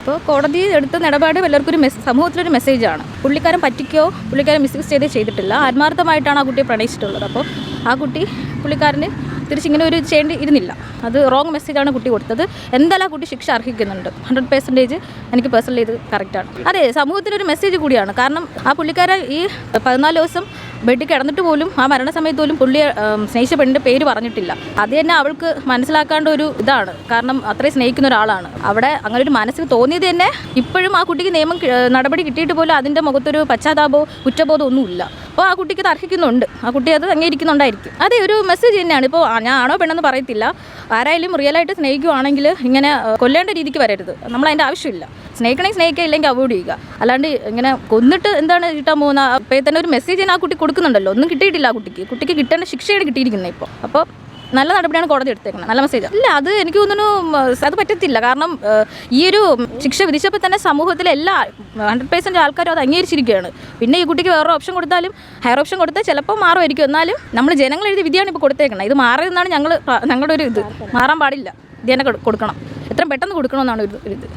അപ്പോൾ കോടതി എടുത്ത നിലപാട് എല്ലാവർക്കും സമൂഹത്തിലൊരു മെസ്സേജാണ്. പുള്ളിക്കാരൻ പറ്റിക്കോ പുള്ളിക്കാരൻ മിസ്യൂസ് ചെയ്തിട്ടില്ല, ആത്മാർത്ഥമായിട്ടാണ് ആ കുട്ടിയെ പ്രണയിച്ചിട്ടുള്ളത്. അപ്പോൾ ആ കുട്ടി പുള്ളിക്കാരന് തിരിച്ചിങ്ങനെ ഒരു ചെയ്യേണ്ടി ഇരുന്നില്ല. അത് റോങ് മെസ്സേജാണ് കുട്ടി കൊടുത്തത്. എന്തായാലും ആ കുട്ടി ശിക്ഷ അർഹിക്കുന്നുണ്ട്. 100% എനിക്ക് പേഴ്സണലി ഇത് കറക്റ്റാണ്. അതെ, സമൂഹത്തിനൊരു മെസ്സേജ് കൂടിയാണ്. കാരണം ആ പുള്ളിക്കാരൻ ഈ 14 ദിവസം ബെഡിൽ കിടന്നിട്ട് പോലും ആ മരണസമയത്ത് പോലും പുള്ളിയെ സ്നേഹിച്ച പെണ്ണിൻ്റെ പേര് പറഞ്ഞിട്ടില്ല. അത് തന്നെ അവൾക്ക് മനസ്സിലാക്കാണ്ട ഒരു ഇതാണ്. കാരണം അത്രയും സ്നേഹിക്കുന്ന ഒരാളാണ്. അവിടെ അങ്ങനെ ഒരു മനസ്സിൽ തോന്നിയത് തന്നെ ഇപ്പോഴും ആ കുട്ടിക്ക് നടപടി കിട്ടിയിട്ട് പോലും അതിൻ്റെ മുഖത്തൊരു പശ്ചാത്താപമോ കുറ്റബോധമോ ഒന്നുമില്ല. അപ്പോൾ ആ കുട്ടിക്ക് അത് അർഹിക്കുന്നുണ്ട്. ആ കുട്ടി അത് അംഗീകരിക്കുന്നുണ്ടായിരിക്കും. അതെ, ഒരു മെസ്സേജ് തന്നെയാണ്. ഇപ്പോൾ ഞാൻ ആണോ പെണ്ണെന്ന് പറയത്തില്ല. ആരായാലും റിയലായിട്ട് സ്നേഹിക്കുവാണെങ്കിൽ ഇങ്ങനെ കൊല്ലേണ്ട രീതിക്ക് വരരുത്. നമ്മളതിൻ്റെ ആവശ്യമില്ല. സ്നേഹിക്കണമെങ്കിൽ സ്നേഹിക്കുക, ഇല്ലെങ്കിൽ അവോയ്ഡ് ചെയ്യുക. അല്ലാണ്ട് ഇങ്ങനെ കൊന്നിട്ട് എന്താണ് കിട്ടാൻ പോകുന്ന? അപ്പോൾ തന്നെ ഒരു മെസ്സേജ് ആ കുട്ടി കൊടുക്കുന്നുണ്ടല്ലോ. ഒന്നും കിട്ടിയിട്ടില്ല ആ കുട്ടിക്ക് കിട്ടേണ്ട ശിക്ഷയാണ് കിട്ടിയിരിക്കുന്നത്. അപ്പോൾ നല്ല നടപടിയാണ് കോടതി എടുത്തേക്കുന്നത്. നല്ല മെസ്സേജ് ഇല്ല. അത് എനിക്ക് തോന്നുന്നു അത് പറ്റത്തില്ല. കാരണം ഈ ഒരു ശിക്ഷ വിധിച്ചപ്പോൾ തന്നെ സമൂഹത്തിലെ എല്ലാ 100% ആൾക്കാരും അത് അംഗീകരിച്ചിരിക്കുകയാണ്. പിന്നെ ഈ കുട്ടിക്ക് വേറെ ഓപ്ഷൻ കൊടുത്താലും ഹയർ ഓപ്ഷൻ കൊടുത്താൽ ചിലപ്പോൾ മാറുമായിരിക്കും. എന്നാലും നമ്മൾ ജനങ്ങൾ എഴുതിയ വിധിയാണ് ഇപ്പോൾ കൊടുത്തേക്കുന്നത്. ഇത് മാറിയെന്നാണ് ഞങ്ങളുടെ ഒരു ഇത്. മാറാൻ പാടില്ല. ഇത് തന്നെ കൊടുക്കണം. എത്രയും പെട്ടെന്ന് കൊടുക്കണമെന്നാണ് ഒരു ഇത്.